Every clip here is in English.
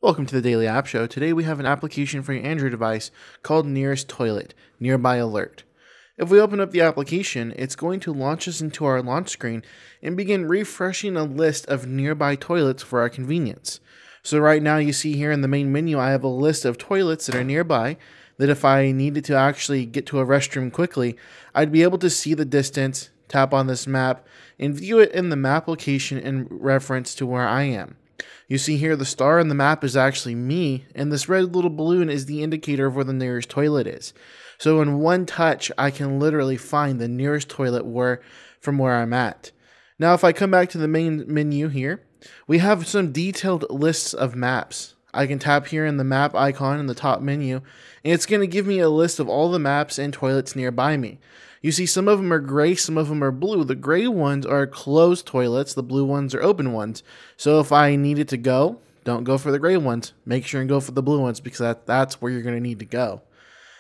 Welcome to the Daily App Show. Today we have an application for your Android device called Nearest Toilet, Nearby Alert. If we open up the application, it's going to launch us into our launch screen and begin refreshing a list of nearby toilets for our convenience. So right now you see here in the main menu, I have a list of toilets that are nearby that if I needed to actually get to a restroom quickly, I'd be able to see the distance, tap on this map, and view it in the map location in reference to where I am. You see here the star on the map is actually me, and this red little balloon is the indicator of where the nearest toilet is. So in one touch, I can literally find the nearest toilet from where I'm at. Now, if I come back to the main menu here, we have some detailed lists of maps. I can tap here in the map icon in the top menu, and it's going to give me a list of all the maps and toilets nearby me. You see some of them are gray, some of them are blue. The gray ones are closed toilets, the blue ones are open ones. So if I needed to go, don't go for the gray ones. Make sure and go for the blue ones because that's where you're going to need to go.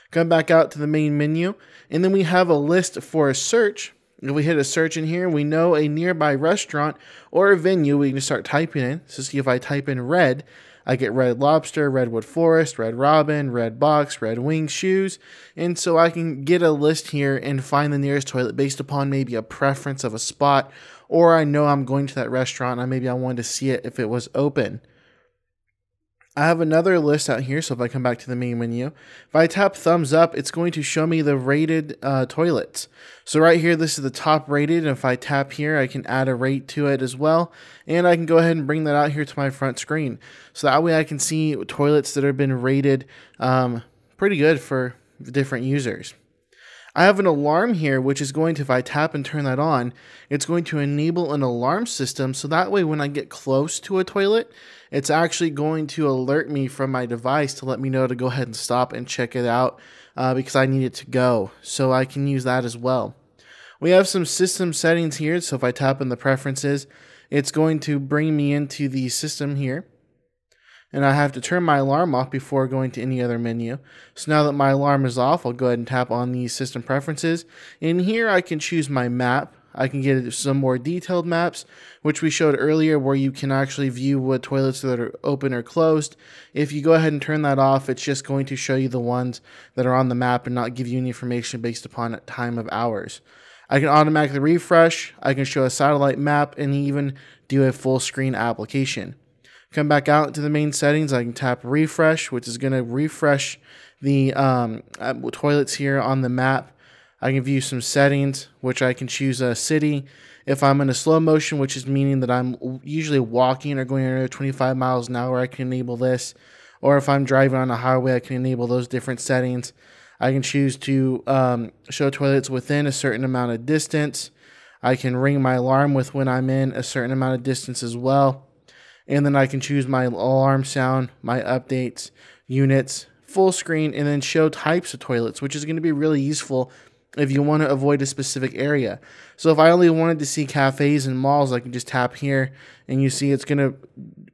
Come back out to the main menu, and then we have a list for a search. If we hit a search in here, we know a nearby restaurant or a venue we can start typing in. So see if I type in red, I get Red Lobster, Redwood Forest, Red Robin, Red Box, Red Wing Shoes. And so I can get a list here and find the nearest toilet based upon maybe a preference of a spot, or I know I'm going to that restaurant and maybe I wanted to see it if it was open. I have another list out here, so if I come back to the main menu, if I tap thumbs up, it's going to show me the rated toilets. So right here, this is the top rated, and if I tap here, I can add a rate to it as well, and I can go ahead and bring that out here to my front screen. So that way I can see toilets that have been rated pretty good for different users. I have an alarm here, which is going to, if I tap and turn that on, it's going to enable an alarm system. So that way when I get close to a toilet, it's actually going to alert me from my device to let me know to go ahead and stop and check it out because I need it to go. So I can use that as well. We have some system settings here. So if I tap in the preferences, it's going to bring me into the system here. And I have to turn my alarm off before going to any other menu. So now that my alarm is off, I'll go ahead and tap on the system preferences. In here, I can choose my map. I can get some more detailed maps, which we showed earlier, where you can actually view what toilets that are open or closed. If you go ahead and turn that off, it's just going to show you the ones that are on the map and not give you any information based upon time of hours. I can automatically refresh. I can show a satellite map and even do a full screen application. Come back out to the main settings. I can tap refresh, which is going to refresh the toilets here on the map. I can view some settings, which I can choose a city. If I'm in a slow motion, which is meaning that I'm usually walking or going under 25 miles an hour, I can enable this. Or if I'm driving on a highway, I can enable those different settings. I can choose to show toilets within a certain amount of distance. I can ring my alarm with when I'm in a certain amount of distance as well. And then I can choose my alarm sound, my updates, units, full screen, and then show types of toilets, which is going to be really useful if you want to avoid a specific area. So if I only wanted to see cafes and malls, I can just tap here, and you see it's going to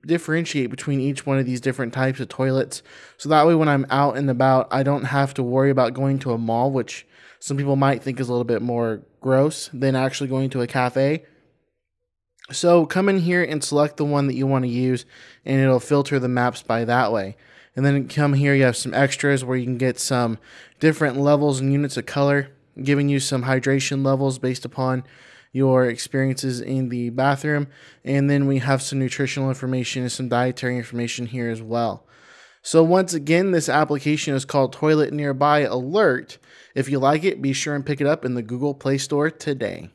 differentiate between each one of these different types of toilets. So that way when I'm out and about, I don't have to worry about going to a mall, which some people might think is a little bit more gross than actually going to a cafe. So come in here and select the one that you want to use, and it'll filter the maps by that way. And then come here, you have some extras where you can get some different levels and units of color, giving you some hydration levels based upon your experiences in the bathroom. And then we have some nutritional information and some dietary information here as well. So once again, this application is called Toilet Nearby Alert. If you like it, be sure and pick it up in the Google Play Store today.